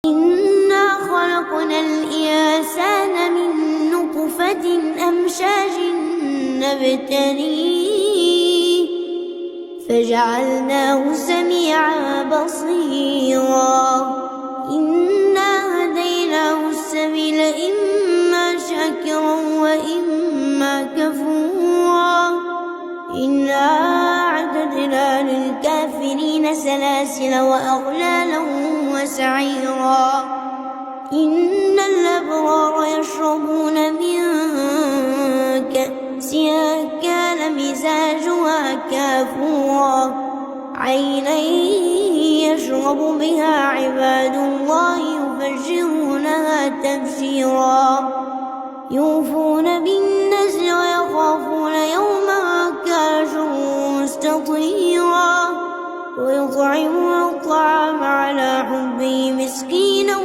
إنا خلقنا الإنسان من نطفة أمشاج نبتليه فجعلناه سميعا بصيرا إنا هديناه السبيل إما شاكرا وإما كفورا إنا أعتدنا للكافرين سلاسل وأغلالا وسعيرا إن الأبرار يشربون من كأس كان مزاجها كافورا عينا يشرب بها عباد الله يفجرونها تفجيرا يوفون بالنذر ويخافون يوما كان شره مستطيرا ويطعمون الطعام على حبه مسكينا